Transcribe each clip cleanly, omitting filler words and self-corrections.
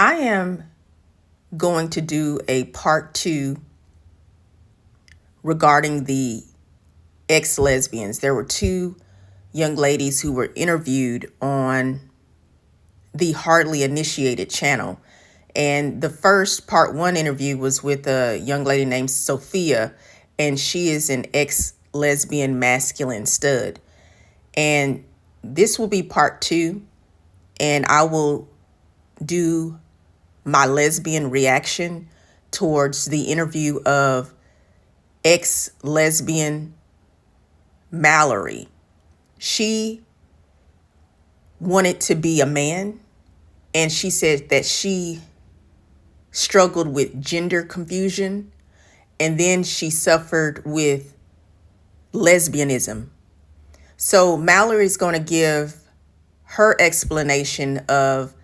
I am going to do a part two regarding the ex-lesbians. There were two young ladies who were interviewed on the Hardly Initiated channel. And the first part one interview was with a young lady named Sophia, and she is an ex-lesbian masculine stud. And this will be part two, and I will do my lesbian reaction towards the interview of ex-lesbian Mallory. She wanted to be a man, and she said that she struggled with gender confusion, and then she suffered with lesbianism. So Mallory is going to give her explanation of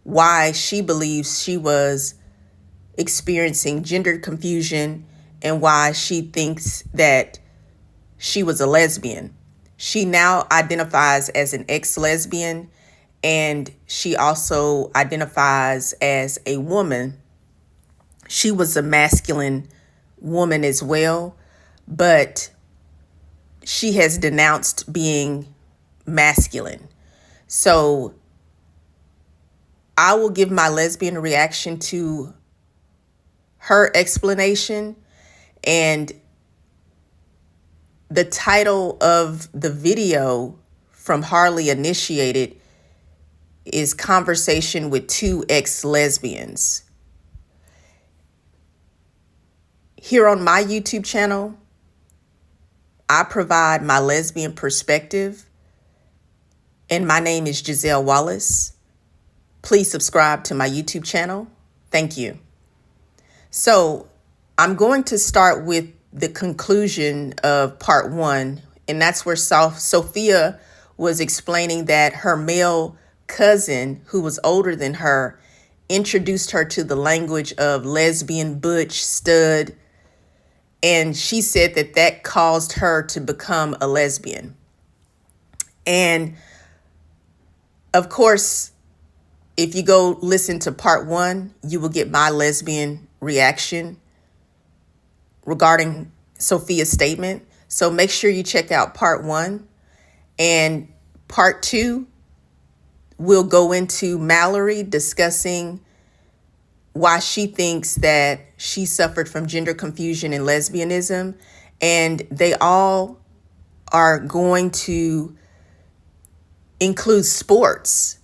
why she believes she was experiencing gender confusion and why she thinks that she was a lesbian. She now identifies as an ex-lesbian, and she also identifies as a woman. She was a masculine woman as well, but she has denounced being masculine. So I will give my lesbian reaction to her explanation, and the title of the video from Hardly Initiated is Conversation with Two Ex-Lesbians. Here on my YouTube channel, I provide my lesbian perspective, and my name is Giselle Wallace. Please subscribe to my YouTube channel. Thank you. So I'm going to start with the conclusion of part one, and that's where Sophia was explaining that her male cousin, who was older than her, introduced her to the language of lesbian, butch, stud, and she said that that caused her to become a lesbian. And of course, if you go listen to part one, you will get my lesbian reaction regarding Sophia's statement. So make sure you check out part one. And part two, we'll go into Mallory discussing why she thinks that she suffered from gender confusion and lesbianism. And they all are going to include sports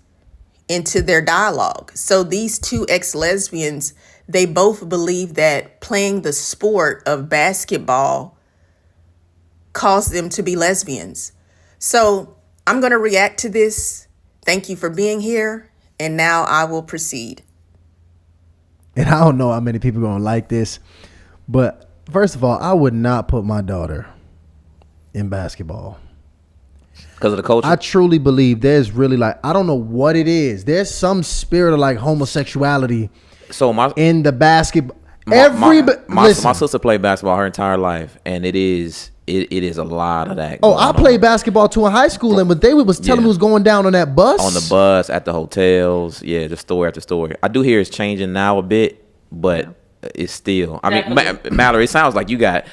into their dialogue. So these two ex-lesbians, they both believe that playing the sport of basketball caused them to be lesbians. So I'm going to react to this. Thank you for being here. And now I will proceed. And I don't know how many people are going to like this, but first of all, I would not put my daughter in basketball. Because of the culture? I truly believe there's really I don't know what it is. There's some spirit of homosexuality in the basketball. My sister played basketball her entire life, and it is a lot of that. Oh, I played basketball too in high school, and what they was telling me was going down on that bus. On the bus, at the hotels, just story after story. I do hear it's changing now a bit, but it's still. I mean, Mallory, it sounds like you got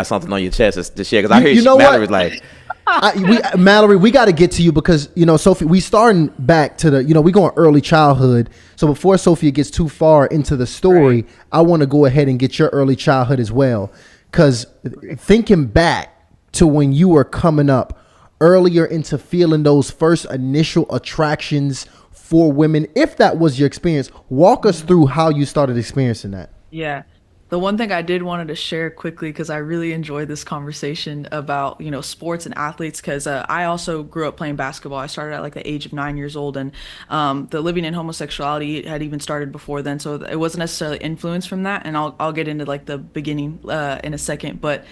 something on your chest to share, because I hear Mallory was like. Mallory, we got to get to you because, Sophie, we starting back to the, we going early childhood. So before Sophia gets too far into the story, right, I want to go ahead and get your early childhood as well. Because thinking back to when you were coming up earlier into feeling those first initial attractions for women, if that was your experience, walk us through how you started experiencing that. Yeah. The one thing I did wanted to share quickly, because I really enjoyed this conversation about, sports and athletes, because I also grew up playing basketball. I started at the age of 9 years old, and the living in homosexuality had even started before then. So it wasn't necessarily influenced from that. And I'll get into the beginning in a second. But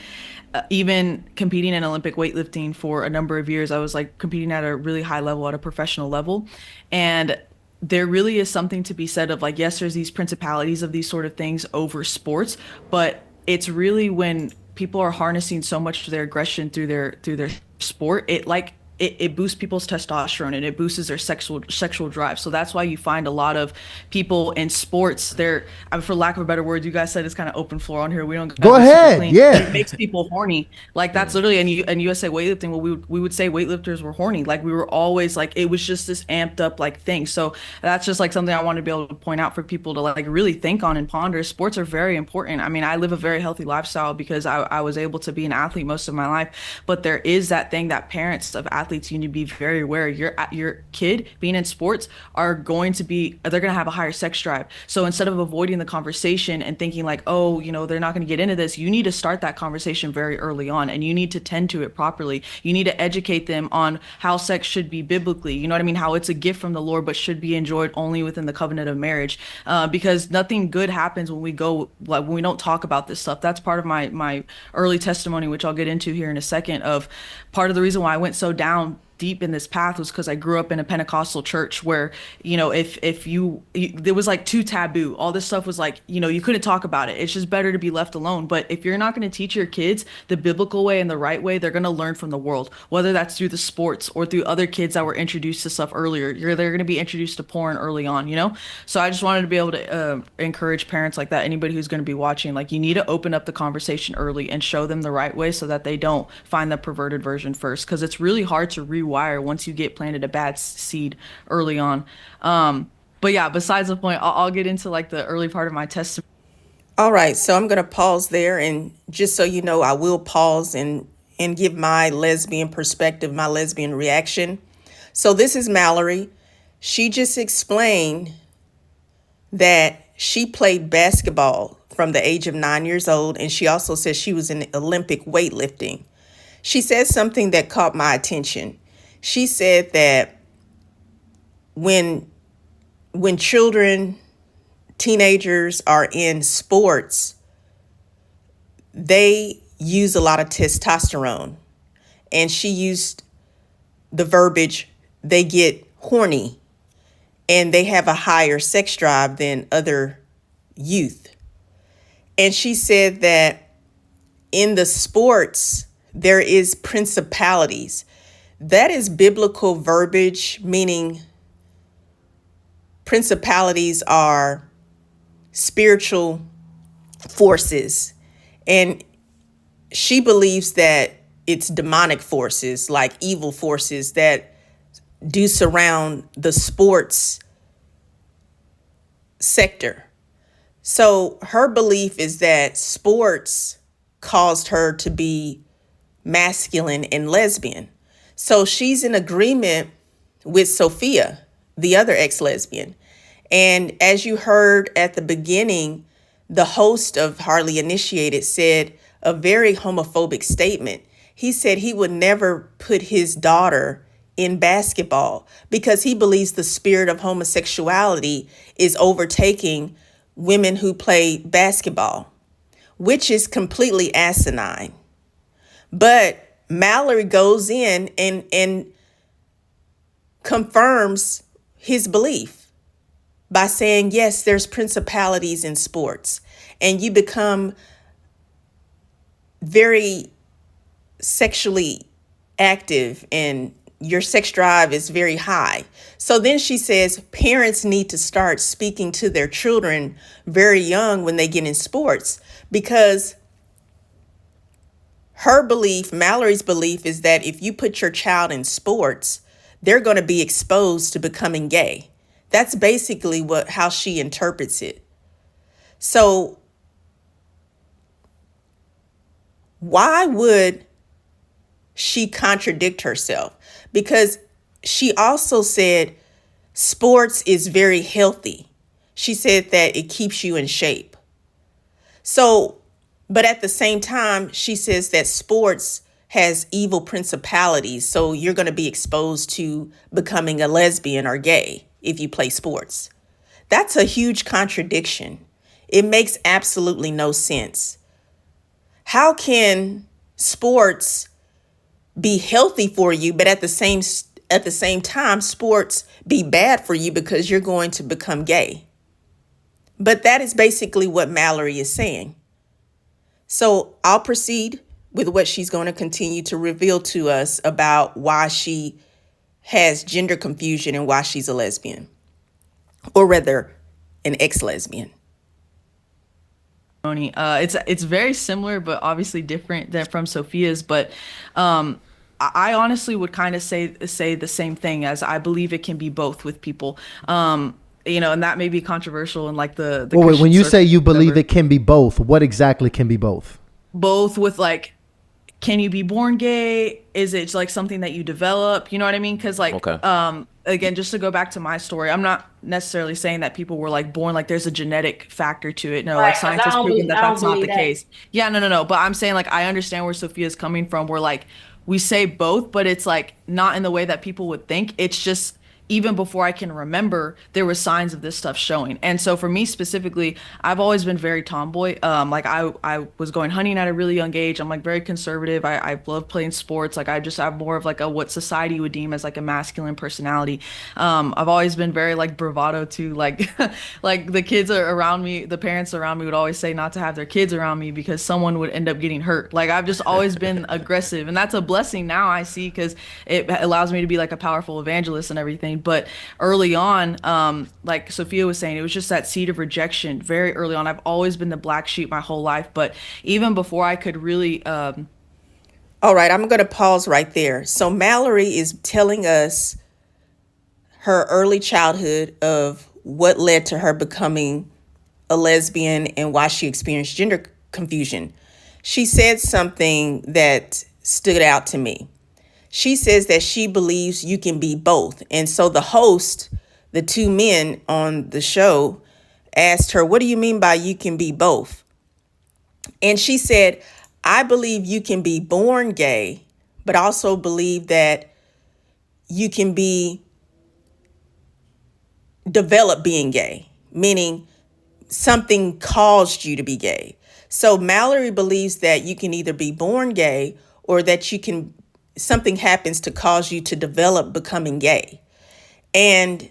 even competing in Olympic weightlifting for a number of years, I was competing at a really high level, at a professional level. And there really is something to be said of yes, there's these principalities of these sort of things over sports, but it's really when people are harnessing so much of their aggression through their sport, it boosts people's testosterone and it boosts their sexual drive. So that's why you find a lot of people in sports, they're, for lack of a better word, you guys said it's kind of open floor on here. We don't Go gotta be super ahead. clean. Yeah. It makes people horny. Like that's literally, and USA weightlifting, well, we would say weightlifters were horny. Like we were always like, it was just this amped up like thing. So that's just like something I want to be able to point out for people to like really think on and ponder. Sports are very important. I mean, I live a very healthy lifestyle because I was able to be an athlete most of my life, but there is that thing that parents of athletes, you need to be very aware. Your kid being in sports are going to be, they're going to have a higher sex drive. So instead of avoiding the conversation and thinking like, oh, you know, they're not going to get into this, you need to start that conversation very early on, and you need to tend to it properly. You need to educate them on how sex should be biblically, you know what I mean, how it's a gift from the Lord but should be enjoyed only within the covenant of marriage, because nothing good happens when we go, like when we don't talk about this stuff. That's part of my early testimony, which I'll get into here in a second, of part of the reason why I went so down deep in this path was because I grew up in a Pentecostal church where, you know, if you there was like too taboo. All this stuff was like, you know, you couldn't talk about it. It's just better to be left alone. But if you're not going to teach your kids the biblical way and the right way, they're going to learn from the world, whether that's through the sports or through other kids that were introduced to stuff earlier. They're going to be introduced to porn early on, you know? So I just wanted to be able to encourage parents like that, anybody who's going to be watching, like you need to open up the conversation early and show them the right way so that they don't find the perverted version first, because it's really hard to rewire once you get planted a bad seed early on. But yeah, besides the point, I'll get into like the early part of my testimony. All right, so I'm going to pause there, and just so you know, I will pause and give my lesbian perspective, my lesbian reaction. So this is Mallory. She just explained that she played basketball from the age of 9 years old, and she also says she was in Olympic weightlifting. She said something that caught my attention. She said that when children, teenagers are in sports, they use a lot of testosterone. And she used the verbiage, they get horny and they have a higher sex drive than other youth. And she said that in the sports, there is principalities. That is biblical verbiage, meaning principalities are spiritual forces. And she believes that it's demonic forces, like evil forces that do surround the sports sector. So her belief is that sports caused her to be masculine and lesbian. So she's in agreement with Sophia, the other ex-lesbian. And as you heard at the beginning, the host of Hardly Initiated said a very homophobic statement. He said he would never put his daughter in basketball because he believes the spirit of homosexuality is overtaking women who play basketball, which is completely asinine. But Mallory goes in and confirms his belief by saying, yes, there's principalities in sports, and you become very sexually active and your sex drive is very high. So then she says parents need to start speaking to their children very young when they get in sports, because her belief, Mallory's belief, is that if you put your child in sports, they're going to be exposed to becoming gay. That's basically how she interprets it. So why would she contradict herself? Because she also said sports is very healthy. She said that it keeps you in shape. So, but at the same time, she says that sports has evil principalities. So you're going to be exposed to becoming a lesbian or gay if you play sports. That's a huge contradiction. It makes absolutely no sense. How can sports be healthy for you, but at the same time, sports be bad for you because you're going to become gay? But that is basically what Mallory is saying. So I'll proceed with what she's going to continue to reveal to us about why she has gender confusion and why she's a lesbian, or rather, an ex-lesbian. It's very similar, but obviously different than from Sophia's. But I honestly would kind of say the same thing, as I believe it can be both with people. And that may be controversial in like the Well, wait, when Christian you circle, say you believe whatever. it can be both, what exactly can be both? Both with like, can you be born gay? Is it like something that you develop? You know what I mean? Because like, Okay. again, just to go back to my story, I'm not necessarily saying that people were like born like there's a genetic factor to it. No, like Right, because science has proven that I don't that's not believe the that. case. Yeah, no. But I'm saying like I understand where Sophia's coming from. Where like we say both, but it's like not in the way that people would think. It's just even before I can remember, there were signs of this stuff showing. And so for me specifically, I've always been very tomboy. Like I was going hunting at a really young age. I'm like very conservative. I love playing sports. Like I just have more of like a what society would deem as like a masculine personality. I've always been very like bravado too. Like like the kids are around me, the parents around me would always say not to have their kids around me because someone would end up getting hurt. Like I've just always been aggressive, and that's a blessing now I see because it allows me to be like a powerful evangelist and everything. But early on, like Sophia was saying, it was just that seed of rejection very early on. I've always been the black sheep my whole life, but even before I could really, All right, I'm going to pause right there. So Mallory is telling us her early childhood of what led to her becoming a lesbian and why she experienced gender confusion. She said something that stood out to me. She says that she believes you can be both. And so the host, the two men on the show, asked her, "What do you mean by you can be both?" And she said, "I believe you can be born gay, but also believe that you can be developed being gay, meaning something caused you to be gay." So Mallory believes that you can either be born gay or that you can something happens to cause you to develop becoming gay. And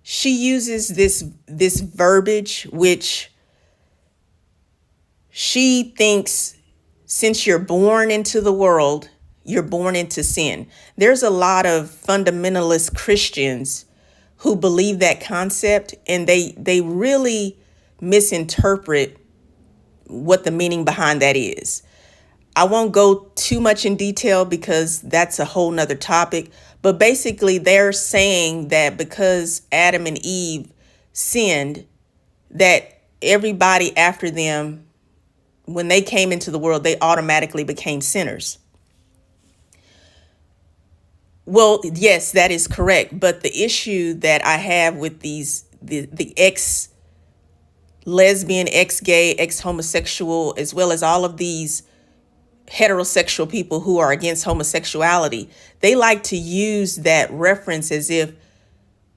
she uses this verbiage which she thinks, since you're born into the world, you're born into sin. There's a lot of fundamentalist Christians who believe that concept, and they really misinterpret what the meaning behind that is. I won't go too much in detail because that's a whole nother topic. But basically, they're saying that because Adam and Eve sinned, that everybody after them, when they came into the world, they automatically became sinners. Well, yes, that is correct. But the issue that I have with the ex-lesbian, ex-gay, ex-homosexual, as well as all of these heterosexual people who are against homosexuality, they like to use that reference as if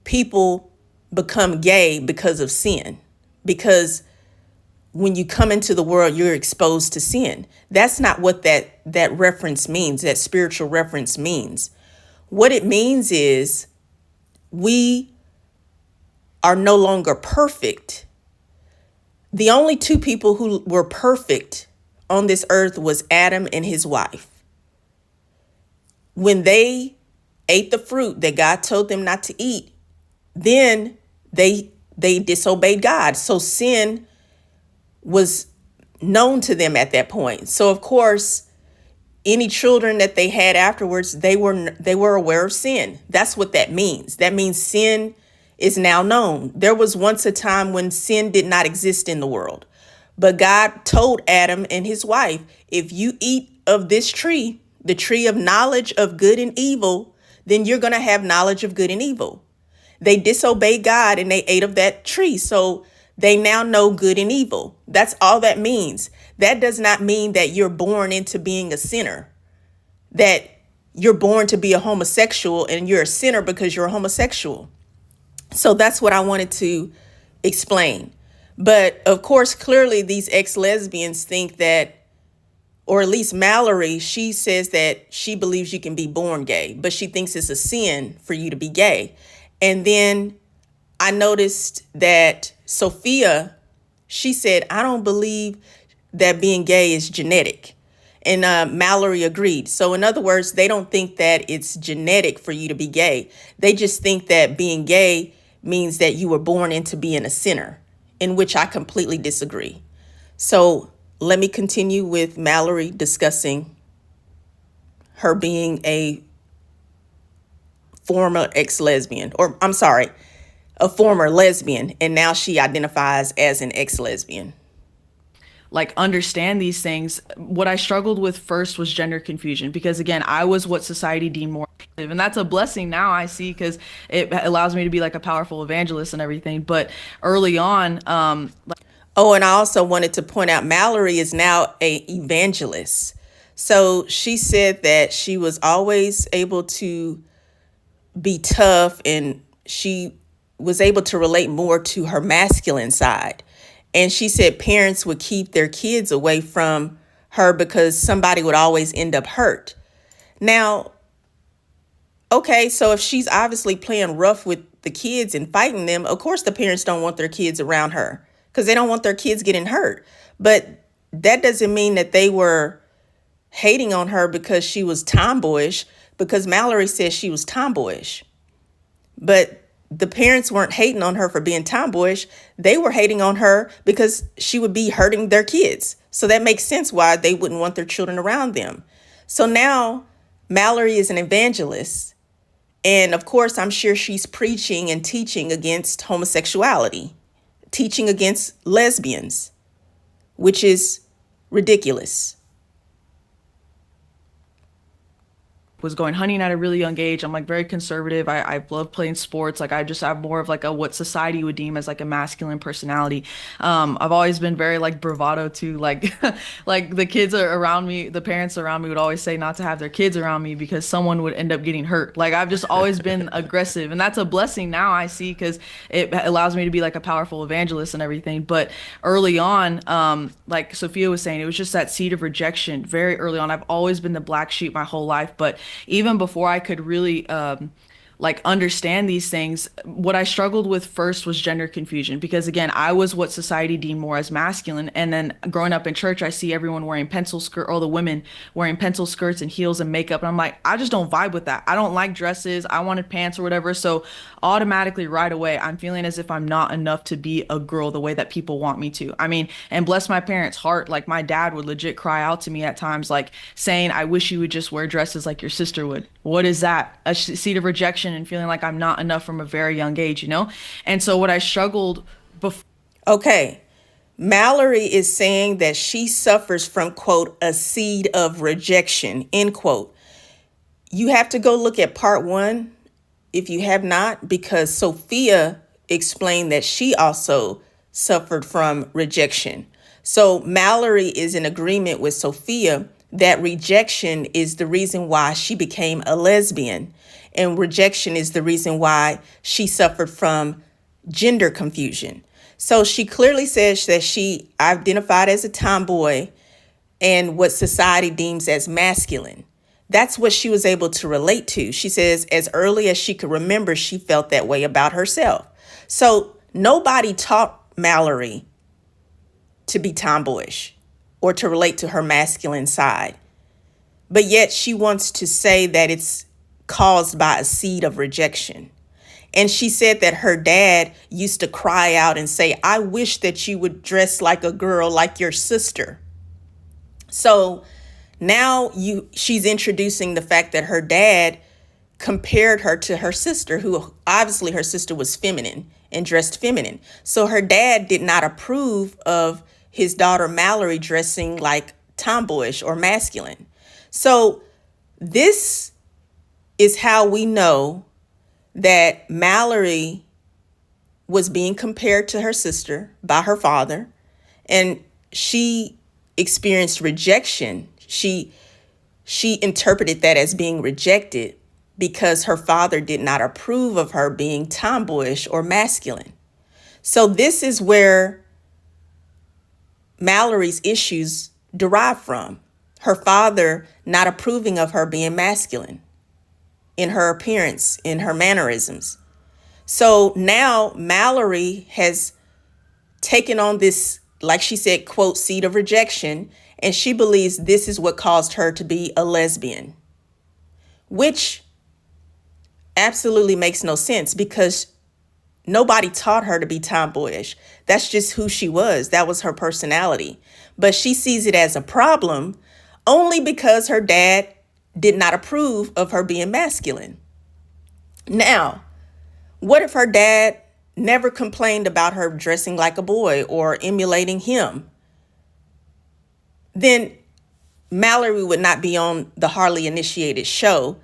people become gay because of sin. Because when you come into the world, you're exposed to sin. That's not what that reference means, that spiritual reference means. What it means is we are no longer perfect. The only two people who were perfect on this earth was Adam and his wife. When they ate the fruit that God told them not to eat, then they disobeyed God. So sin was known to them at that point. So of course, any children that they had afterwards, they were aware of sin. That's what that means. That means sin is now known. There was once a time when sin did not exist in the world. But God told Adam and his wife, if you eat of this tree, the tree of knowledge of good and evil, then you're going to have knowledge of good and evil. They disobeyed God and they ate of that tree. So they now know good and evil. That's all that means. That does not mean that you're born into being a sinner, that you're born to be a homosexual and you're a sinner because you're a homosexual. So that's what I wanted to explain. But of course, clearly these ex-lesbians think that, or at least Mallory, she says that she believes you can be born gay, but she thinks it's a sin for you to be gay. And then I noticed that Sophia, she said, I don't believe, that being gay is genetic. And Mallory agreed. So in other words, they don't think that it's genetic for you to be gay. They just think that being gay means that you were born into being a sinner, in which I completely disagree. So let me continue with Mallory discussing her being a former ex-lesbian, or I'm sorry, a former lesbian, and now she identifies as an ex-lesbian. Like, understand these things. What I struggled with first was gender confusion, because again, I was what society deemed more attractive, and that's a blessing now I see, because it allows me to be like a powerful evangelist and everything. But early on, Oh, and I also wanted to point out Mallory is now a evangelist. So she said that she was always able to be tough, and she was able to relate more to her masculine side. And she said parents would keep their kids away from her because somebody would always end up hurt. Now, okay, so if she's obviously playing rough with the kids and fighting them, of course the parents don't want their kids around her because they don't want their kids getting hurt. But that doesn't mean that they were hating on her because she was tomboyish, because Mallory says she was tomboyish. But the parents weren't hating on her for being tomboyish. They were hating on her because she would be hurting their kids. So that makes sense why they wouldn't want their children around them. So now Mallory is an evangelist. And of course, I'm sure she's preaching and teaching against homosexuality, teaching against lesbians, which is ridiculous. was going hunting at a really young age. I'm like very conservative. I love playing sports. Like I just have more of like a what society would deem as like a masculine personality. I've always been very like bravado too. Like like the kids are around me, the parents around me would always say not to have their kids around me because someone would end up getting hurt. Like I've just always been aggressive, and that's a blessing now I see, because it allows me to be like a powerful evangelist and everything. But early on, like Sophia was saying, it was just that seed of rejection very early on. I've always been the black sheep my whole life, but even before I could really like understand these things, what I struggled with first was gender confusion, because again, I was what society deemed more as masculine. And then growing up in church, I see everyone wearing pencil skirt, or the women wearing pencil skirts and heels and makeup. And I'm like, I just don't vibe with that. I don't like dresses. I wanted pants or whatever. So automatically right away, I'm feeling as if I'm not enough to be a girl the way that people want me to. I mean, and bless my parents' heart, like my dad would legit cry out to me at times, like saying, I wish you would just wear dresses like your sister would. What is that? A seed of rejection and feeling like I'm not enough from a very young age, you know? And so what I struggled before. Okay. Mallory is saying that she suffers from, quote, a seed of rejection, end quote. You have to go look at part 1 if you have not, because Sophia explained that she also suffered from rejection. So Mallory is in agreement with Sophia that rejection is the reason why she became a lesbian, and rejection is the reason why she suffered from gender confusion. So she clearly says that she identified as a tomboy and what society deems as masculine. That's what she was able to relate to. She says as early as she could remember, she felt that way about herself. So nobody taught Mallory to be tomboyish or to relate to her masculine side. But yet she wants to say that it's caused by a seed of rejection. And she said that her dad used to cry out and say, I wish that you would dress like a girl, like your sister. So now she's introducing the fact that her dad compared her to her sister, who obviously her sister was feminine and dressed feminine. So her dad did not approve of his daughter Mallory dressing like tomboyish or masculine. So this is how we know that Mallory was being compared to her sister by her father, and she experienced rejection. She interpreted that as being rejected because her father did not approve of her being tomboyish or masculine. So this is where Mallory's issues derive from. Her father not approving of her being masculine in her appearance, in her mannerisms. So now Mallory has taken on this like she said, quote, seed of rejection, and she believes this is what caused her to be a lesbian, which absolutely makes no sense because nobody taught her to be tomboyish. That's just who she was. That was her personality. But she sees it as a problem only because her dad did not approve of her being masculine. Now, what if her dad never complained about her dressing like a boy or emulating him? Then Mallory would not be on the Hardly Initiated show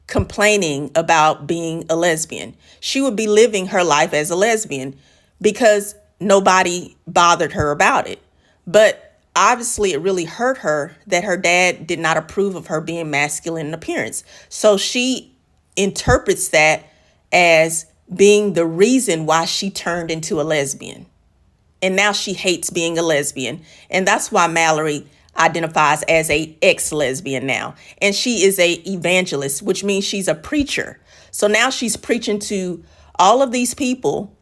complaining about being a lesbian. She would be living her life as a lesbian because nobody bothered her about it. But obviously it really hurt her that her dad did not approve of her being masculine in appearance. So she interprets that as being the reason why she turned into a lesbian. And now she hates being a lesbian. And that's why Mallory identifies as a ex-lesbian now. And she is a evangelist, which means she's a preacher. So now she's preaching to all of these people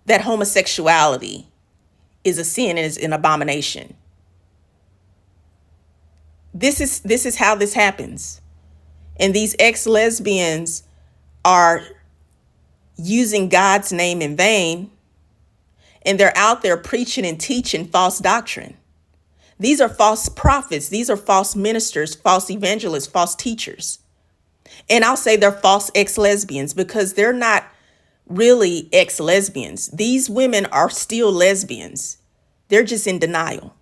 that homosexuality is a sin and is an abomination. This is how this happens. And these ex-lesbians are using God's name in vain, and they're out there preaching and teaching false doctrine. These are false prophets. These are false ministers, false evangelists, false teachers. And I'll say they're false ex-lesbians because they're not really ex-lesbians. These women are still lesbians. They're just in denial.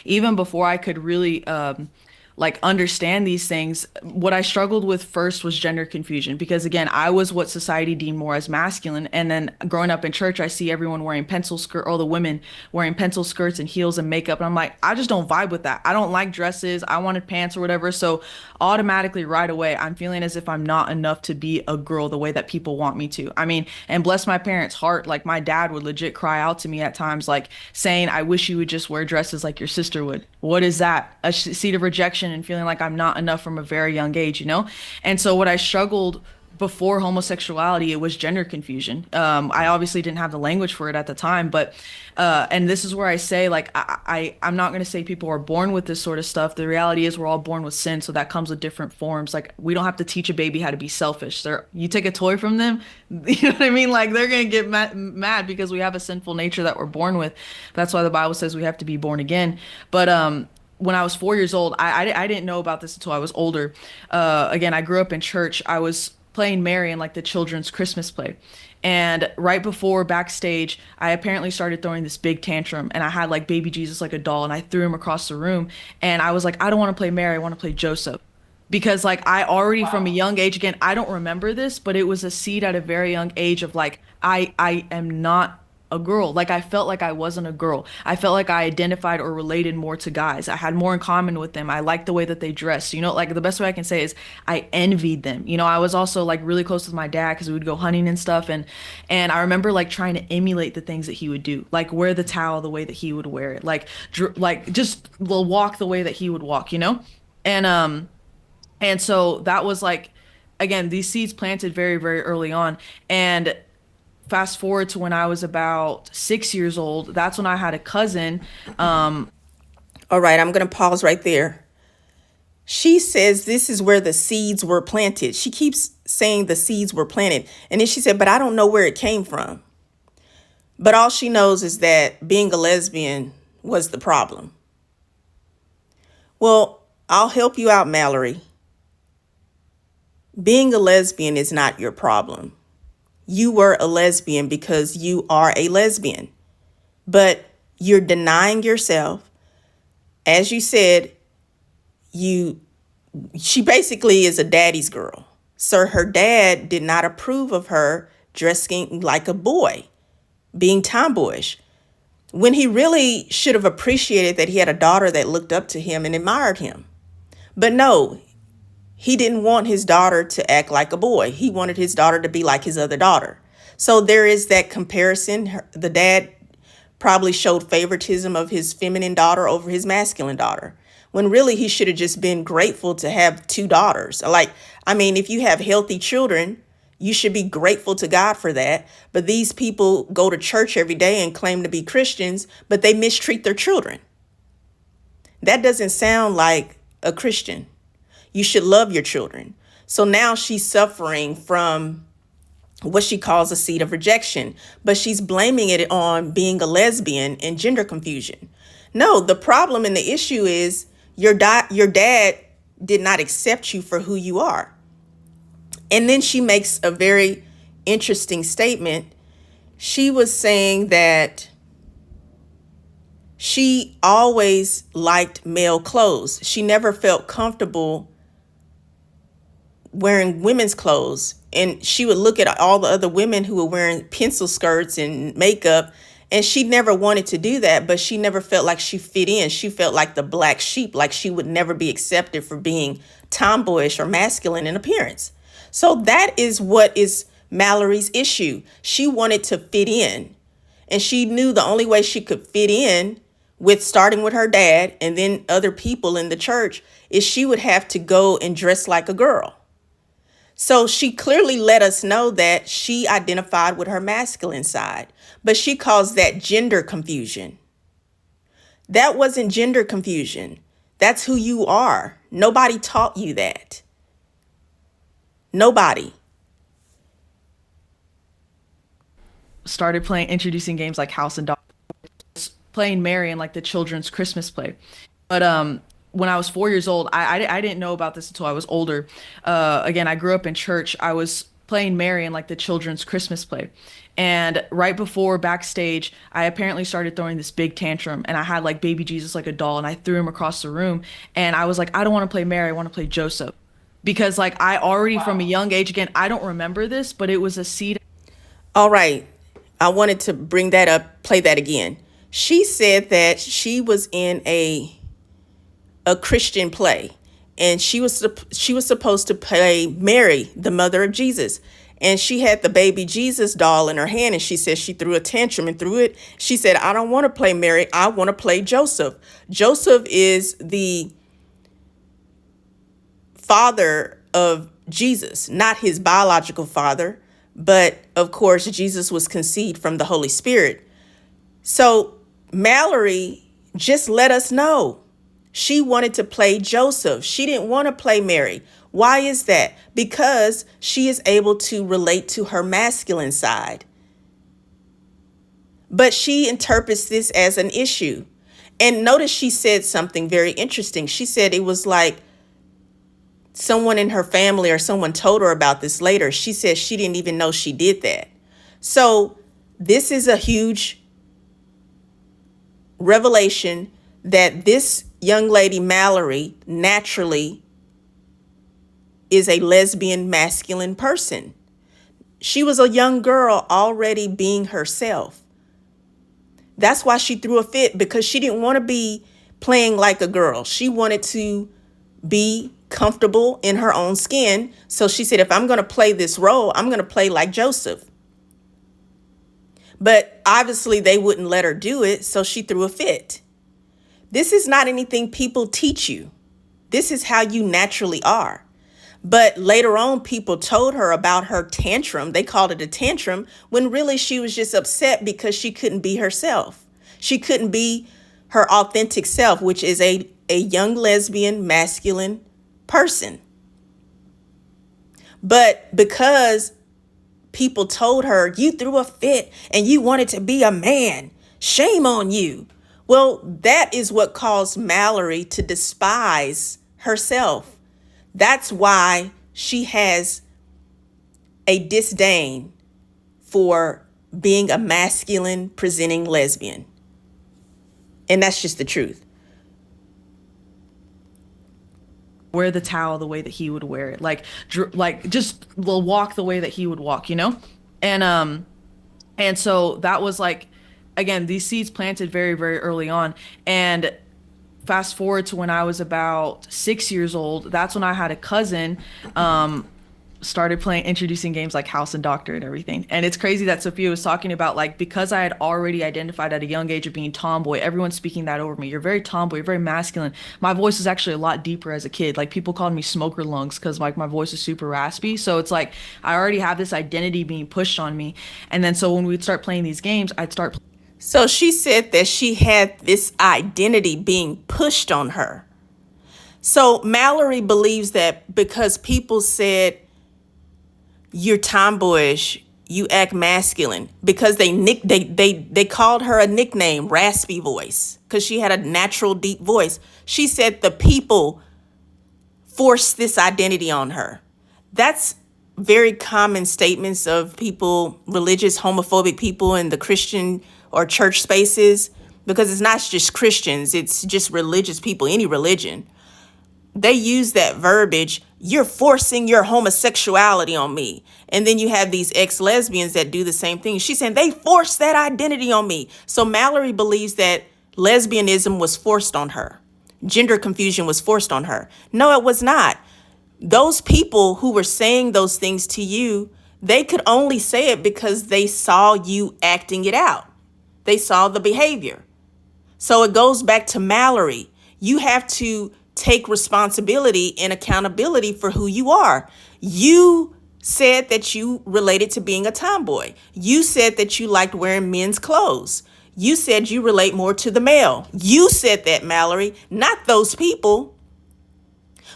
Even before I could really understand these things, what I struggled with first was gender confusion, because again, I was what society deemed more as masculine. And then growing up in church, I see everyone wearing pencil skirt, all the women wearing pencil skirts and heels and makeup. And I'm like, I just don't vibe with that. I don't like dresses. I wanted pants or whatever. So automatically right away, I'm feeling as if I'm not enough to be a girl the way that people want me to. I mean, and bless my parents' heart, like my dad would legit cry out to me at times, like saying, I wish you would just wear dresses like your sister would. What is that? A seed of rejection and feeling like I'm not enough from a very young age, you know? And so what I struggled before homosexuality, it was gender confusion. I obviously didn't have the language for it at the time, but and this is where I say, like, I'm not going to say people are born with this sort of stuff. The reality is we're all born with sin, so that comes with different forms. Like, we don't have to teach a baby how to be selfish. You take a toy from them, you know what I mean? Like, they're going to get mad because we have a sinful nature that we're born with. That's why the Bible says we have to be born again. But when I was 4 years old, I didn't know about this until I was older. Again, I grew up in church. I was playing Mary in like the children's Christmas play. And right before backstage, I apparently started throwing this big tantrum, and I had like baby Jesus like a doll, and I threw him across the room. And I was like, I don't want to play Mary, I want to play Joseph. Because like I already from a young age, again, I don't remember this, but it was a seed at a very young age of like, I am not a girl. Like, I felt like I wasn't a girl. I felt like I identified or related more to guys. I had more in common with them. I liked the way that they dressed. You know, like the best way I can say is I envied them. You know, I was also like really close with my dad because we would go hunting and stuff. And I remember like trying to emulate the things that he would do, like wear the towel the way that he would wear it, like just walk the way that he would walk, you know? And so that was like, again, these seeds planted very, very early on. And fast forward to when I was about 6 years old, that's when I had a cousin. All right, I'm going to pause right there. She says this is where the seeds were planted. She keeps saying the seeds were planted. And then she said, but I don't know where it came from. But all she knows is that being a lesbian was the problem. Well, I'll help you out, Mallory. Being a lesbian is not your problem. You were a lesbian because you are a lesbian, but you're denying yourself. As you said, she basically is a daddy's girl. So her dad did not approve of her dressing like a boy, being tomboyish, when he really should have appreciated that he had a daughter that looked up to him and admired him. But no, he didn't want his daughter to act like a boy. He wanted his daughter to be like his other daughter. So there is that comparison. The dad probably showed favoritism of his feminine daughter over his masculine daughter, when really he should have just been grateful to have two daughters. Like, I mean, if you have healthy children, You should be grateful to God for that. But these people go to church every day and claim to be Christians, but they mistreat their children. That doesn't sound like a Christian. You should love your children. So now she's suffering from what she calls a seed of rejection, but she's blaming it on being a lesbian and gender confusion. No, the problem and the issue is your dad did not accept you for who you are. And then she makes a very interesting statement. She was saying that she always liked male clothes. She never felt comfortable wearing women's clothes. And she would look at all the other women who were wearing pencil skirts and makeup, and she never wanted to do that, but she never felt like she fit in. She felt like the black sheep, like she would never be accepted for being tomboyish or masculine in appearance. So that is what is Mallory's issue. She wanted to fit in, and she knew the only way she could fit in, with starting with her dad and then other people in the church, is she would have to go and dress like a girl. So she clearly let us know that she identified with her masculine side, but she calls that gender confusion. That wasn't gender confusion. That's who you are. Nobody taught you that. Nobody. Started introducing games like House and Dog, playing Mary in like the children's Christmas play. But when I was 4 years old, I didn't know about this until I was older. Again, I grew up in church. I was playing Mary in like the children's Christmas play. And right before backstage, I apparently started throwing this big tantrum, and I had like baby Jesus like a doll, and I threw him across the room. And I was like, I don't want to play Mary, I want to play Joseph. Because like I already from a young age, again, I don't remember this, but it was a seed. All right. I wanted to bring that up, play that again. She said that she was in a Christian play, and she was supposed to play Mary, the mother of Jesus. And she had the baby Jesus doll in her hand, and she said she threw a tantrum and threw it. She said, I don't want to play Mary. I want to play Joseph. Joseph is the father of Jesus, not his biological father. But of course, Jesus was conceived from the Holy Spirit. So Mallory just let us know she wanted to play Joseph. She didn't want to play Mary. Why is that? Because she is able to relate to her masculine side. But she interprets this as an issue. And notice she said something very interesting. She said it was like someone in her family or someone told her about this later. She said she didn't even know she did that. So this is a huge revelation that this young lady, Mallory, naturally is a lesbian masculine person. She was a young girl already being herself. That's why she threw a fit, because she didn't want to be playing like a girl. She wanted to be comfortable in her own skin. So she said, if I'm going to play this role, I'm going to play like Joseph. But obviously they wouldn't let her do it, so she threw a fit. This is not anything people teach you. This is how you naturally are. But later on, people told her about her tantrum. They called it a tantrum, when really she was just upset because she couldn't be herself. She couldn't be her authentic self, which is a young lesbian masculine person. But because people told her, you threw a fit and you wanted to be a man, shame on you. Well, that is what caused Mallory to despise herself. That's why she has a disdain for being a masculine presenting lesbian. And that's just the truth. Wear the towel the way that he would wear it, like just walk the way that he would walk, you know? And so that was like, again, these seeds planted very, very early on. And fast forward to when I was about 6 years old, that's when I had a cousin started playing introducing games like House and Doctor and everything. And it's crazy that Sophia was talking about, like, because I had already identified at a young age of being tomboy, everyone's speaking that over me. You're very tomboy, you're very masculine. My voice is actually a lot deeper as a kid. Like, people called me smoker lungs because, like, my voice is super raspy. So it's like I already have this identity being pushed on me. And then so when we'd start playing these games, I'd start. So she said that she had this identity being pushed on her. So Mallory believes that because people said you're tomboyish, you act masculine, because they called her a nickname, raspy voice, because she had a natural deep voice. She said the people forced this identity on her. That's very common statements of people, religious, homophobic people in the Christian or church spaces, because it's not just Christians, it's just religious people, any religion. They use that verbiage, you're forcing your homosexuality on me. And then you have these ex-lesbians that do the same thing. She's saying they forced that identity on me. So Mallory believes that lesbianism was forced on her. Gender confusion was forced on her. No, it was not. Those people who were saying those things to you, they could only say it because they saw you acting it out. They saw the behavior. So it goes back to Mallory. You have to take responsibility and accountability for who you are. You said that you related to being a tomboy. You said that you liked wearing men's clothes. You said you relate more to the male. You said that, Mallory, not those people.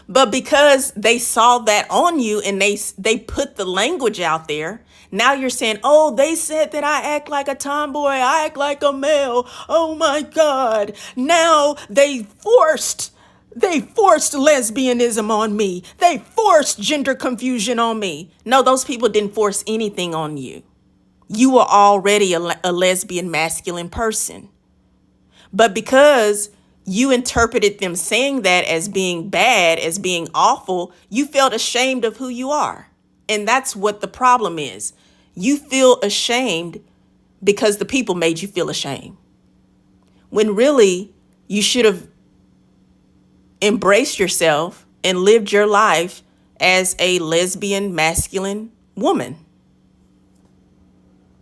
But because they saw that on you and they put the language out there, now you're saying, oh, they said that I act like a tomboy, I act like a male. Oh my God. Now they forced lesbianism on me. They forced gender confusion on me. No, those people didn't force anything on you. You were already a lesbian masculine person. But because you interpreted them saying that as being bad, as being awful, you felt ashamed of who you are. And that's what the problem is. You feel ashamed because the people made you feel ashamed. When really you should have embraced yourself and lived your life as a lesbian masculine woman.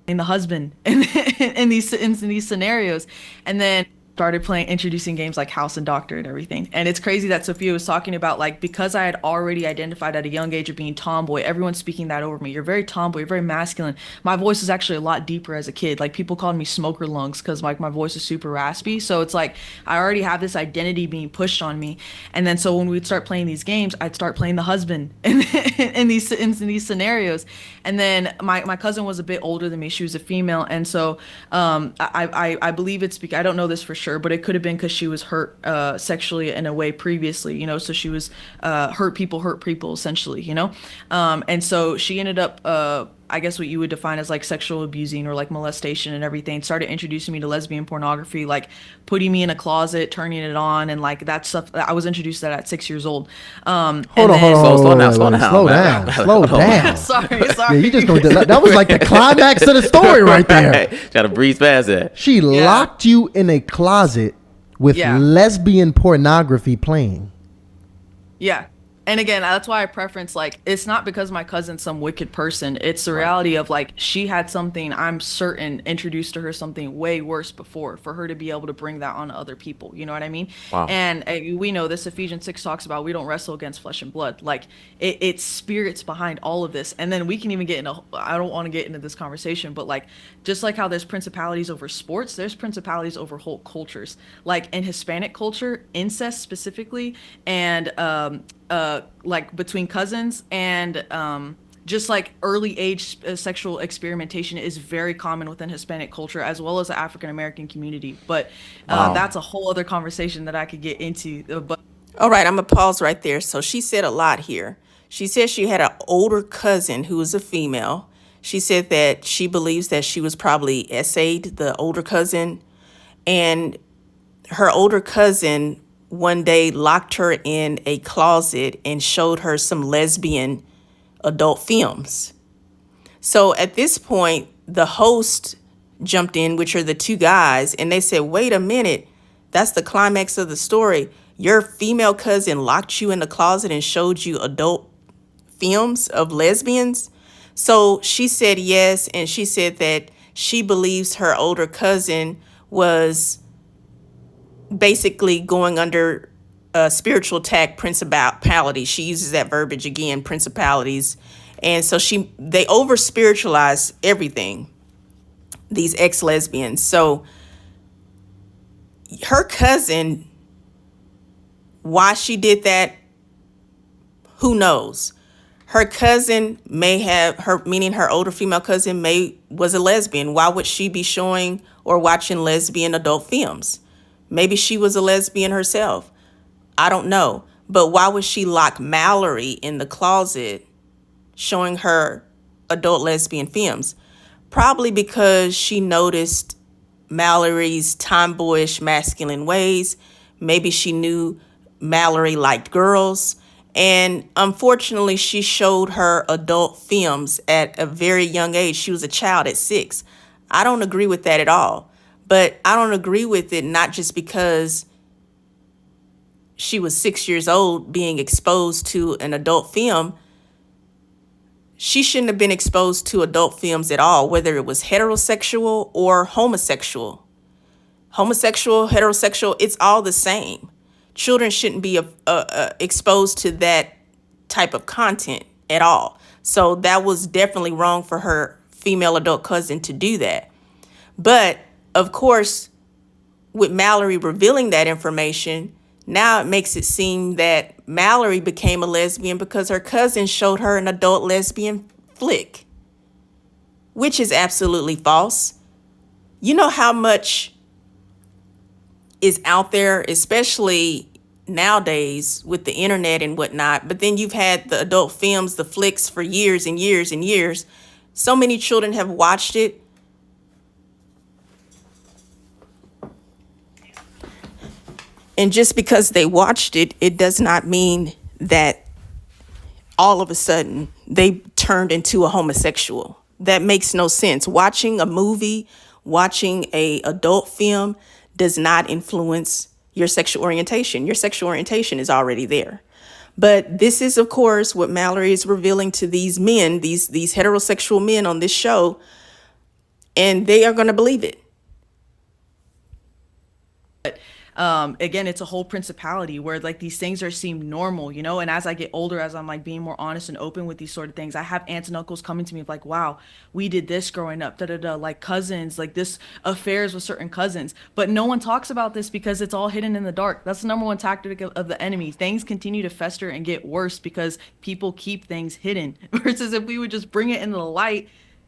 The husband in these scenarios, and then started playing introducing games like House and Doctor and everything. And it's crazy that Sophia was talking about, like, because I had already identified at a young age of being tomboy, everyone's speaking that over me. You're very tomboy, you're very masculine. My voice is actually a lot deeper as a kid. Like, people called me smoker lungs because, like, my voice is super raspy. So it's like I already have this identity being pushed on me. And then so when we'd start playing these games, I'd start playing the husband in these scenarios. And then my cousin was a bit older than me. She was a female. And so I believe it's because, I don't know this for sure, but it could have been because she was hurt sexually in a way previously, you know, so she was hurt people essentially, you know. And so she ended up I guess what you would define as like sexual abusing or like molestation and everything, started introducing me to lesbian pornography, like putting me in a closet, turning it on, and like that stuff. I was introduced to that at 6 years old. Hold on, slow down. Sorry. Yeah, you just gonna that was like the climax of the story right there. Try to breeze past that. She locked you in a closet with lesbian pornography playing. Yeah. And again, that's why I preference, like, it's not because my cousin's some wicked person. It's the reality of, like, she had something, I'm certain, introduced to her something way worse before for her to be able to bring that on to other people. You know what I mean? Wow. And we know this, Ephesians 6 talks about we don't wrestle against flesh and blood. Like, it's spirits behind all of this. And then we can even get into, I don't want to get into this conversation, but, like, just like how there's principalities over sports, there's principalities over whole cultures. Like, in Hispanic culture, incest specifically, and like between cousins and just like early age sexual experimentation is very common within Hispanic culture as well as the African American community. But that's a whole other conversation that I could get into. But all right, I'm gonna pause right there. So she said a lot here. She said she had an older cousin who was a female. She said that she believes that she was probably essayed, the older cousin, and her older cousin one day locked her in a closet and showed her some lesbian adult films. So at this point, the host jumped in, which are the two guys, and they said, wait a minute, that's the climax of the story. Your female cousin locked you in the closet and showed you adult films of lesbians? So she said yes, and she said that she believes her older cousin was basically going under spiritual attack principalities. She uses that verbiage again, principalities. And so they over spiritualize everything, these ex-lesbians. So her cousin, why she did that, who knows? Her cousin may have meaning her older female cousin was a lesbian. Why would she be showing or watching lesbian adult films? Maybe she was a lesbian herself. I don't know. But why would she lock Mallory in the closet showing her adult lesbian films? Probably because she noticed Mallory's tomboyish masculine ways. Maybe she knew Mallory liked girls. And unfortunately, she showed her adult films at a very young age. She was a child at 6. I don't agree with that at all. But I don't agree with it not just because she was 6 years old being exposed to an adult film. She shouldn't have been exposed to adult films at all, whether it was heterosexual or homosexual. Homosexual, heterosexual, it's all the same. Children shouldn't be exposed to that type of content at all. So that was definitely wrong for her female adult cousin to do that. But of course, with Mallory revealing that information, now it makes it seem that Mallory became a lesbian because her cousin showed her an adult lesbian flick, which is absolutely false. You know how much is out there, especially nowadays with the internet and whatnot. But then you've had the adult films, the flicks for years and years and years. So many children have watched it. And just because they watched it, it does not mean that all of a sudden they turned into a homosexual. That makes no sense. Watching a movie, watching a adult film does not influence your sexual orientation. Your sexual orientation is already there. But this is, of course, what Mallory is revealing to these men, these heterosexual men on this show, and they are going to believe it. Again, it's a whole principality where like these things are seemed normal, you know. And as I get older, as I'm like being more honest and open with these sort of things, I have aunts and uncles coming to me like, wow, we did this growing up, like cousins, like this affairs with certain cousins. But no one talks about this because it's all hidden in the dark. That's the number one tactic of the enemy. Things continue to fester and get worse because people keep things hidden. Versus if we would just bring it into the light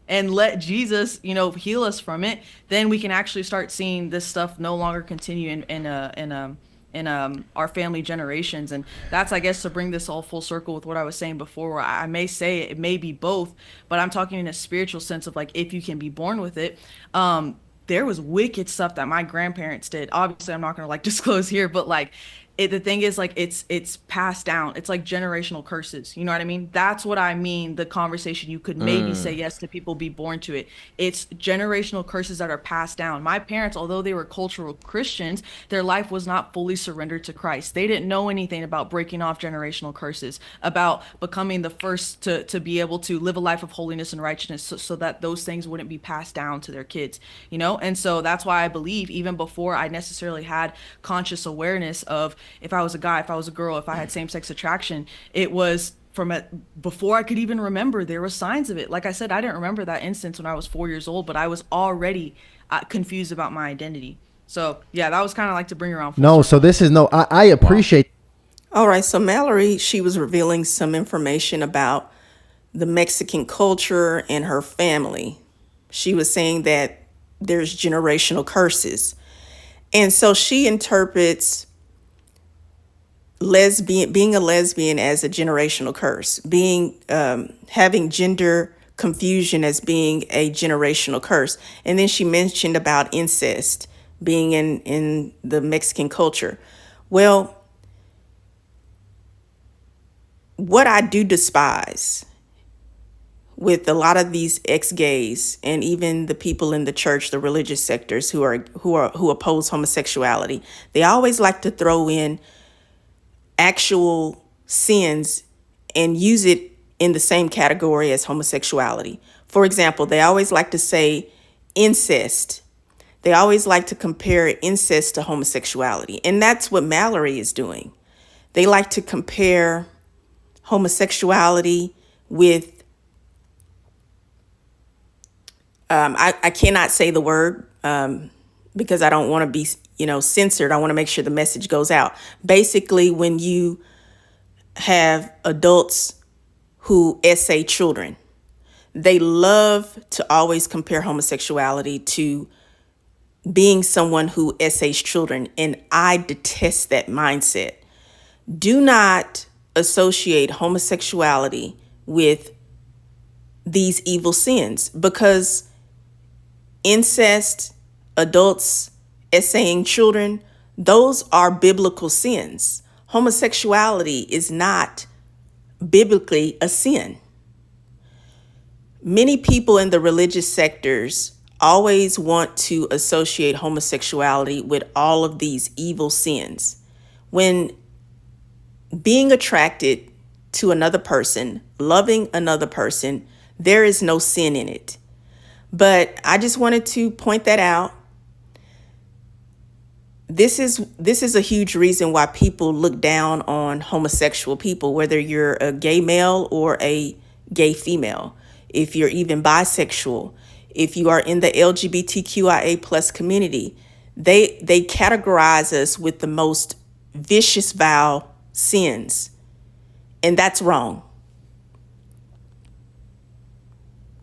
and let Jesus, you know, heal us from it, then we can actually start seeing this stuff no longer continue in our family generations. And that's, I guess, to bring this all full circle with what I was saying before, where I may say it may be both, but I'm talking in a spiritual sense of like, if you can be born with it. There was wicked stuff that my grandparents did. Obviously, I'm not going to like disclose here, but like, the thing is like it's passed down. It's like generational curses. You know what I mean? That's what I mean. The conversation you could maybe say yes to people be born to it. It's generational curses that are passed down. My parents, although they were cultural Christians, their life was not fully surrendered to Christ. They didn't know anything about breaking off generational curses, about becoming the first to be able to live a life of holiness and righteousness so that those things wouldn't be passed down to their kids, you know? And so that's why I believe even before I necessarily had conscious awareness of if I was a guy, if I was a girl, if I had same-sex attraction, it was before I could even remember, there were signs of it. Like I said, I didn't remember that instance when I was 4 years old, but I was already confused about my identity. So yeah, that was kind of like to bring around full circle. So this is I appreciate. All right, so Mallory, she was revealing some information about the Mexican culture and her family. She was saying that there's generational curses. And so she interprets being a lesbian as a generational curse, having gender confusion as being a generational curse. And then she mentioned about incest being in the Mexican culture. Well, what I do despise with a lot of these ex-gays and even the people in the church, the religious sectors who oppose homosexuality, they always like to throw in actual sins and use it in the same category as homosexuality. For example, they always like to say incest. They always like to compare incest to homosexuality. And that's what Mallory is doing. They like to compare homosexuality with, I cannot say the word because I don't want to be, censored. I want to make sure the message goes out. Basically, when you have adults who essay children, they love to always compare homosexuality to being someone who essays children. And I detest that mindset. Do not associate homosexuality with these evil sins, because incest, adults essaying children, those are biblical sins. Homosexuality is not biblically a sin. Many people in the religious sectors always want to associate homosexuality with all of these evil sins, when being attracted to another person, loving another person, there is no sin in it. But I just wanted to point that out. This is a huge reason why people look down on homosexual people, whether you're a gay male or a gay female, if you're even bisexual, if you are in the LGBTQIA plus community. They categorize us with the most vicious, vile sins, and that's wrong.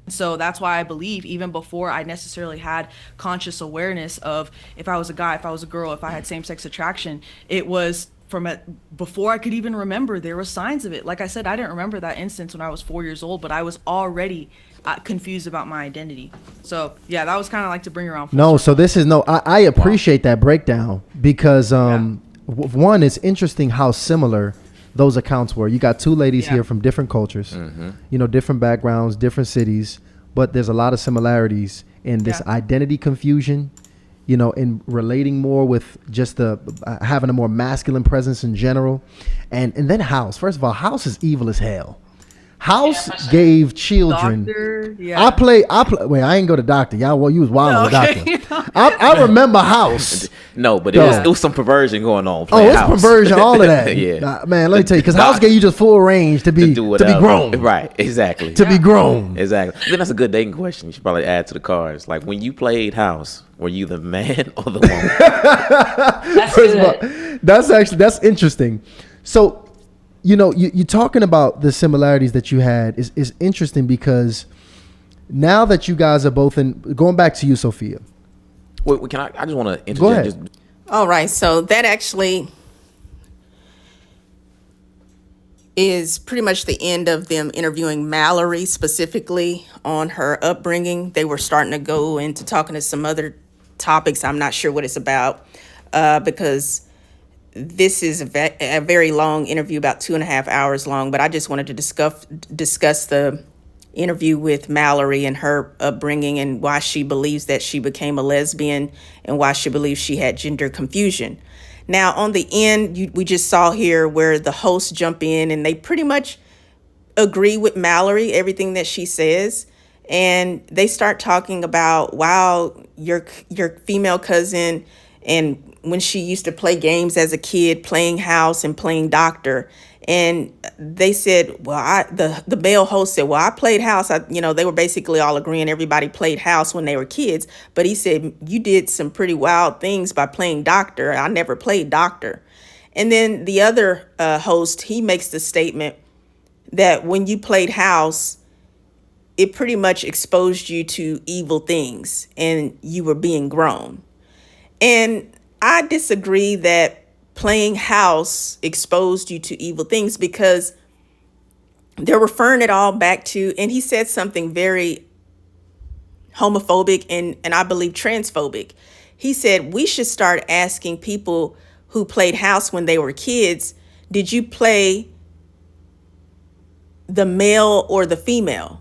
So that's why I believe, even before I necessarily had conscious awareness of if I was a guy, if I was a girl, if I had same-sex attraction, it was before I could even remember, there were signs of it. Like I said, I didn't remember that instance when I was 4 years old, but I was already confused about my identity. So yeah, that was kind of like to bring around. So this is I appreciate that breakdown, because one, it's interesting how similar those accounts were. You got two ladies here from different cultures, different backgrounds, different cities, but there's a lot of similarities in this identity confusion, in relating more with just the having a more masculine presence in general. And then House. First of all, House is evil as hell. House gave children. Doctor, I play. Wait, I ain't go to doctor. Y'all, you was wild with doctor. I remember House. No, but it was some perversion going on. It's House. perversion, all of that. Yeah, man. Let me tell you, because House gave you just full range to be grown. Right, exactly. To be grown. Exactly. I think that's a good dating question. You should probably add to the cards. Like, when you played House, were you the man or the woman? That's good. That's interesting. So, you're talking about the similarities that you had is interesting, because now that you guys are both going back to you, Sophia. Wait, can I just want to interject. Go ahead. All right. So that actually is pretty much the end of them interviewing Mallory specifically on her upbringing. They were starting to go into talking to some other topics. I'm not sure what it's about, because this is a very long interview, about 2.5 hours long. But I just wanted to discuss the interview with Mallory and her upbringing, and why she believes that she became a lesbian, and why she believes she had gender confusion. Now, on the end, we just saw here where the hosts jump in and they pretty much agree with Mallory, everything that she says. And they start talking about, wow, your female cousin, and when she used to play games as a kid, playing house and playing doctor. And they said, well, the male host said, well, I played house. They were basically all agreeing everybody played house when they were kids. But he said, you did some pretty wild things by playing doctor. I never played doctor. And then the other host, he makes the statement that when you played house, it pretty much exposed you to evil things and you were being grown. And I disagree that playing house exposed you to evil things, because they're referring it all back to, and he said something very homophobic and I believe transphobic. He said we should start asking people who played house when they were kids, did you play the male or the female?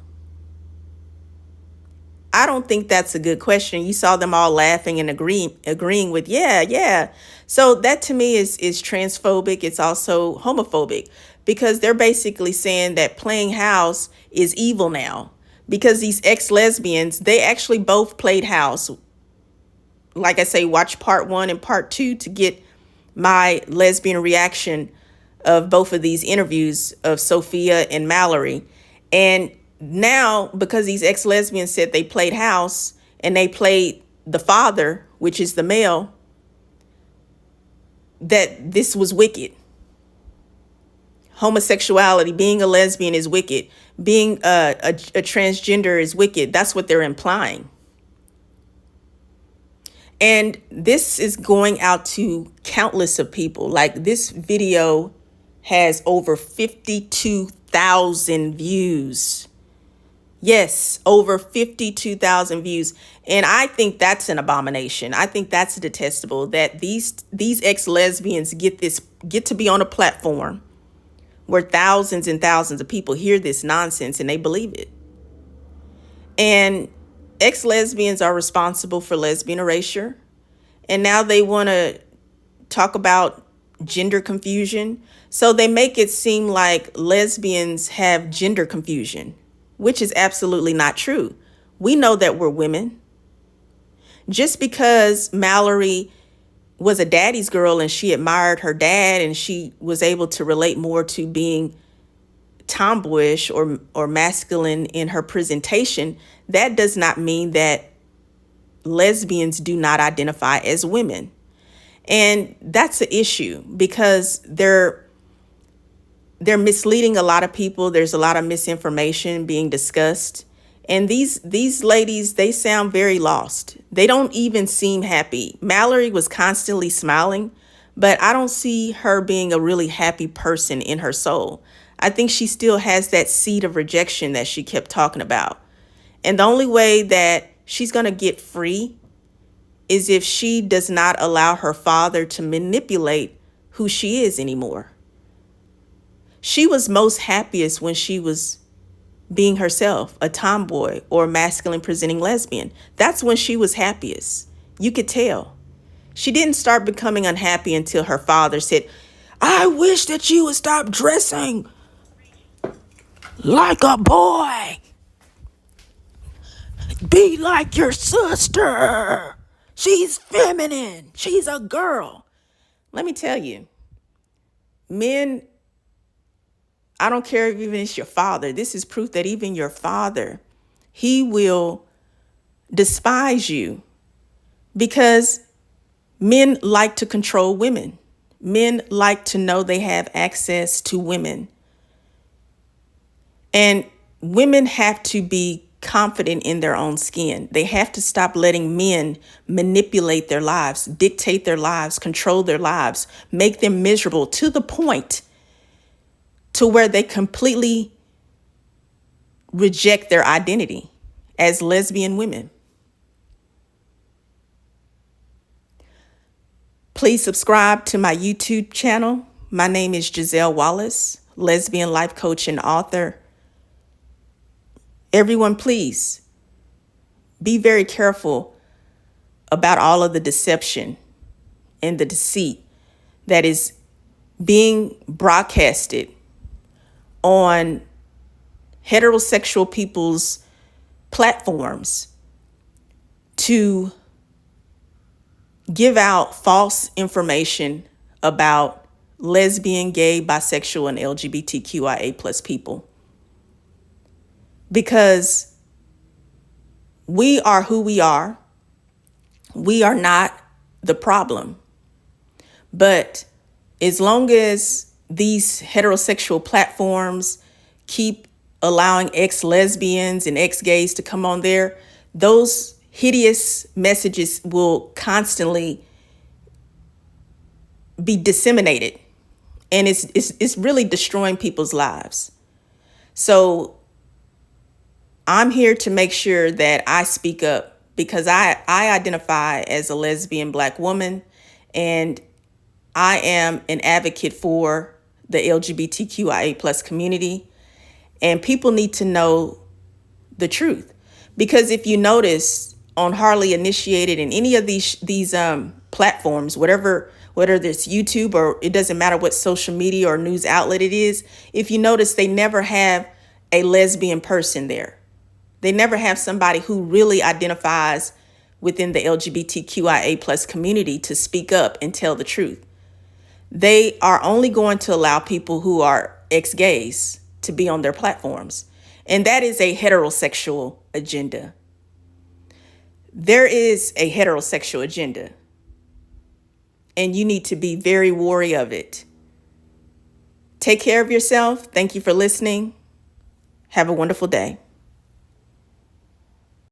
I don't think that's a good question. You saw them all laughing and agreeing with, yeah. So that to me is transphobic. It's also homophobic, because they're basically saying that playing house is evil now, because these ex-lesbians, they actually both played house. Like I say, watch part 1 and part 2 to get my lesbian reaction of both of these interviews of Sophia and Mallory. And now, because these ex-lesbians said they played house and they played the father, which is the male, that this was wicked. Homosexuality, being a lesbian is wicked. Being a transgender is wicked. That's what they're implying. And this is going out to countless of people. Like, this video has over 52,000 views. Yes, over 52,000 views. And I think that's an abomination. I think that's detestable that these ex-lesbians get to be on a platform where thousands and thousands of people hear this nonsense and they believe it. And ex-lesbians are responsible for lesbian erasure. And now they want to talk about gender confusion. So they make it seem like lesbians have gender confusion, which is absolutely not true. We know that we're women. Just because Mallory was a daddy's girl and she admired her dad and she was able to relate more to being tomboyish or masculine in her presentation, that does not mean that lesbians do not identify as women. And that's an issue because they're misleading a lot of people. There's a lot of misinformation being discussed. And these ladies, they sound very lost. They don't even seem happy. Mallory was constantly smiling, but I don't see her being a really happy person in her soul. I think she still has that seed of rejection that she kept talking about. And the only way that she's going to get free is if she does not allow her father to manipulate who she is anymore. She was most happiest when she was being herself, a tomboy or a masculine presenting lesbian. That's when she was happiest. You could tell. She didn't start becoming unhappy until her father said, "I wish that you would stop dressing like a boy. Be like your sister. She's feminine. She's a girl." Let me tell you, men, I don't care if even it's your father. This is proof that even your father, he will despise you because men like to control women. Men like to know they have access to women. And women have to be confident in their own skin. They have to stop letting men manipulate their lives, dictate their lives, control their lives, make them miserable to the point to where they completely reject their identity as lesbian women. Please subscribe to my YouTube channel. My name is Giselle Wallace, lesbian life coach and author. Everyone, please be very careful about all of the deception and the deceit that is being broadcasted on heterosexual people's platforms to give out false information about lesbian, gay, bisexual, and LGBTQIA plus people. Because we are who we are. We are not the problem. But as long as these heterosexual platforms keep allowing ex-lesbians and ex-gays to come on there, those hideous messages will constantly be disseminated. And it's really destroying people's lives. So I'm here to make sure that I speak up because I identify as a lesbian Black woman, and I am an advocate for the LGBTQIA plus community. And people need to know the truth. Because if you notice on Hardly Initiated and any of these platforms, whether it's YouTube or it doesn't matter what social media or news outlet it is, if you notice, they never have a lesbian person there. They never have somebody who really identifies within the LGBTQIA plus community to speak up and tell the truth. They are only going to allow people who are ex-gays to be on their platforms. And that is a heterosexual agenda. There is a heterosexual agenda. And you need to be very wary of it. Take care of yourself. Thank you for listening. Have a wonderful day.